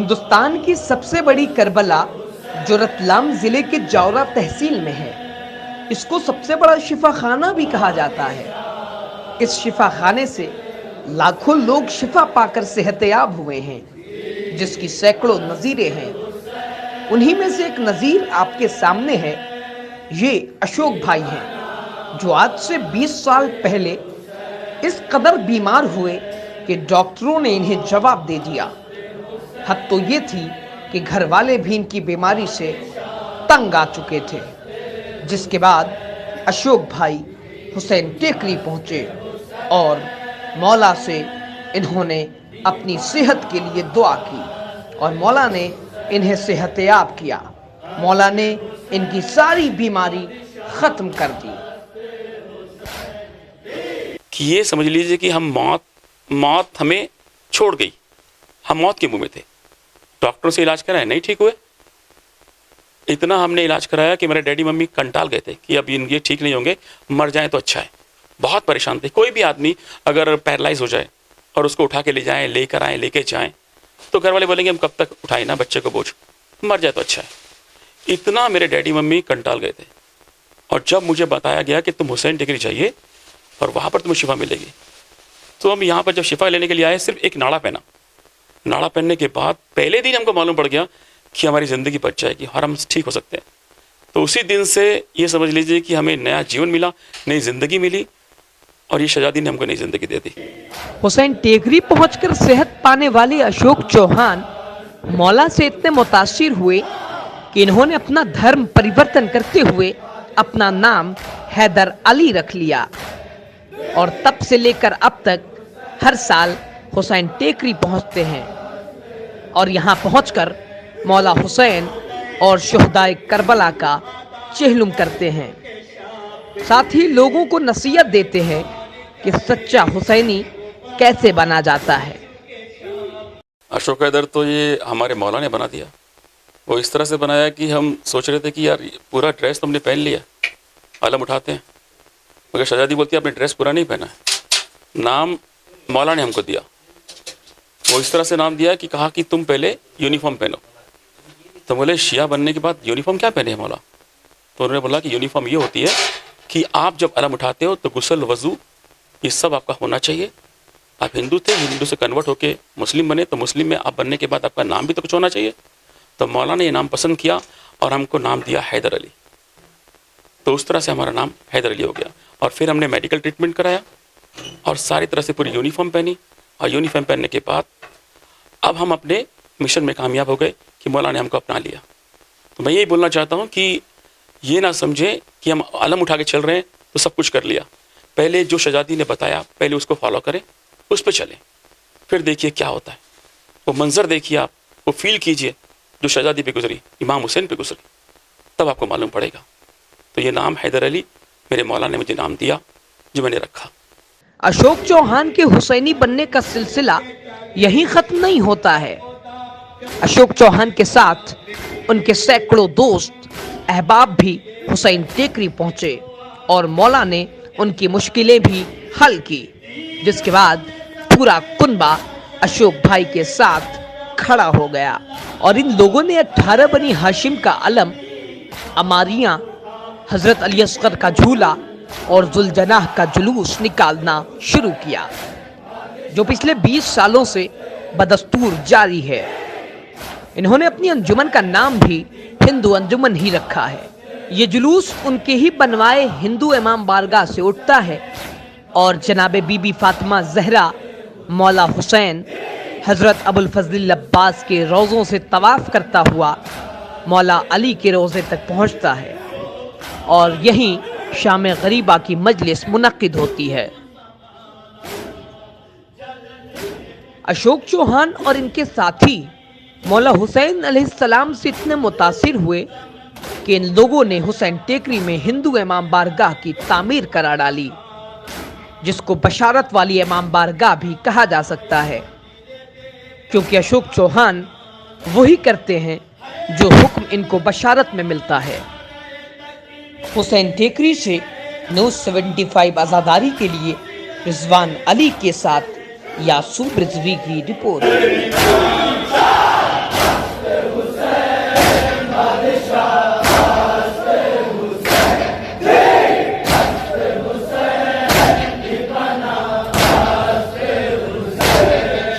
हिंदुस्तान की सबसे बड़ी करबला जो रतलाम जिले के जौरा तहसील में है, इसको सबसे बड़ा शिफाखाना भी कहा जाता है। इस शिफाखाने से लाखों लोग शिफा पाकर सेहतयाब हुए हैं, जिसकी सैकड़ों नज़ीरें हैं। उन्हीं में से एक नज़ीर आपके सामने है। ये अशोक भाई हैं, जो आज से 20 साल पहले इस कदर बीमार हुए कि डॉक्टरों ने इन्हें जवाब दे दिया। हद तो ये थी कि घर वाले भी इनकी बीमारी से तंग आ चुके थे, जिसके बाद अशोक भाई हुसैन टेकरी पहुंचे और मौला से इन्होंने अपनी सेहत के लिए दुआ की और मौला ने इन्हें सेहतयाब किया। मौला ने इनकी सारी बीमारी खत्म कर दी। कि ये समझ लीजिए कि हम मौत हमें छोड़ गई, हम मौत के मुंह में थे। डॉक्टरों से इलाज कराया, नहीं ठीक हुए। इतना हमने इलाज कराया कि मेरे डैडी मम्मी कंटाल गए थे कि अब ये ठीक नहीं होंगे, मर जाएं तो अच्छा है। बहुत परेशान थे। कोई भी आदमी अगर पैरालाइज हो जाए और उसको उठा के ले जाएं, लेकर आएं, लेके जाएं, तो घर वाले बोलेंगे हम कब तक उठाएं ना बच्चे को बोझ, मर जाए तो अच्छा है। इतना मेरे डैडी मम्मी कंटाल गए थे। और जब मुझे बताया गया कि तुम हुसैन टेकरी जाइए और वहाँ पर तुम्हें शिफा मिलेगी, तो हम यहाँ पर जब शिफा लेने के लिए आए, सिर्फ एक नाड़ा पहना। नाड़ा पहनने के बाद पहले दिन हमको मालूम पड़ गया कि हमारी ज़िंदगी बच जाएगी और हम ठीक हो सकते हैं। तो उसी दिन से ये समझ लीजिए कि हमें नया जीवन मिला, नई ज़िंदगी मिली और ये शहजादी ने हमको नई ज़िंदगी दे दी। हुसैन टेकरी पहुंचकर सेहत पाने वाले अशोक चौहान मौला से इतने मुतासिर हुए कि इन्होंने अपना धर्म परिवर्तन करते हुए अपना नाम हैदर अली रख लिया और तब से लेकर अब तक हर साल हुसैन टेकरी पहुंचते हैं और यहां पहुंचकर मौला हुसैन और शुहदाए करबला का चेहलुम करते हैं। साथ ही लोगों को नसीहत देते हैं कि सच्चा हुसैनी कैसे बना जाता है। अशोक हैदर तो ये हमारे मौला ने बना दिया। वो इस तरह से बनाया कि हम सोच रहे थे कि यार पूरा ड्रेस तो हमने पहन लिया, आलम उठाते हैं, मगर शहजादी बोलती है आपने ड्रेस पूरा नहीं पहना है। नाम मौला ने हमको दिया। वो इस तरह से नाम दिया कि कहा कि तुम पहले यूनिफॉर्म पहनो। तो बोले शिया बनने के बाद यूनिफॉर्म क्या पहने हैं मौला? तो उन्होंने बोला कि यूनिफॉर्म ये होती है कि आप जब अलम उठाते हो तो गुस्ल वज़ू ये सब आपका होना चाहिए। आप हिंदू थे, हिंदू से कन्वर्ट होके मुस्लिम बने, तो मुस्लिम में आप बनने के बाद आपका नाम भी तो कुछ होना चाहिए। तो मौला ने ये नाम पसंद किया और हमको नाम दिया हैदर अली। तो उस तरह से हमारा नाम हैदर अली हो गया। और फिर हमने मेडिकल ट्रीटमेंट कराया और सारी तरह से पूरी यूनिफॉर्म पहनी। और यूनिफॉर्म पहनने के बाद अब हम अपने मिशन में कामयाब हो गए कि मौला ने हमको अपना लिया। तो मैं यही बोलना चाहता हूँ कि ये ना समझे कि हम अलम उठा के चल रहे हैं तो सब कुछ कर लिया। पहले जो शहजादी ने बताया पहले उसको फॉलो करें, उस पर चलें, फिर देखिए क्या होता है। वो मंजर देखिए, आप वो फील कीजिए जो शहजादी पे गुजरी, इमाम हुसैन पे गुजरी, तब आपको मालूम पड़ेगा। तो ये नाम हैदर अली मेरे मौला ने मुझे नाम दिया जो मैंने रखा। अशोक चौहान के हुसैनी बनने का सिलसिला यहीं खत्म नहीं होता है। अशोक चौहान के साथ उनके सैकड़ों दोस्त अहबाब भी हुसैन टेकरी पहुंचे और मौला ने उनकी मुश्किलें भी हल की, जिसके बाद पूरा कुनबा अशोक भाई के साथ खड़ा हो गया और इन लोगों ने 18 बनी हाशिम का अलम, अमारियां, हजरत अली असगर का झूला और जुलजनाह का जुलूस निकालना शुरू किया, जो पिछले 20 सालों से बदस्तूर जारी है। इन्होंने अपनी अंजुमन का नाम भी हिंदू अंजुमन ही रखा है। ये जुलूस उनके ही बनवाए हिंदू इमाम बारगाह से उठता है और जनाबे बीबी फातिमा जहरा, मौला हुसैन, हजरत अबुल फजल अब्बास के रोज़ों से तवाफ करता हुआ मौला अली के रोज़े तक पहुंचता है और यहीं शाम गरीबा की मजलिस मुनक्किद होती है। अशोक चौहान और इनके साथी मौला हुसैन अलैहिस्सलाम से इतने मुतासिर हुए कि इन लोगों ने हुसैन टेकरी में हिंदू इमाम बारगाह की तामीर करा डाली, जिसको बशारत वाली इमाम बारगाह भी कहा जा सकता है, क्योंकि अशोक चौहान वही करते हैं जो हुक्म इनको बशारत में मिलता है। हुसैन टेकरी से न्यूज़ 75 आज़ादारी के लिए रिजवान अली के साथ यासूब रिजवी की रिपोर्ट।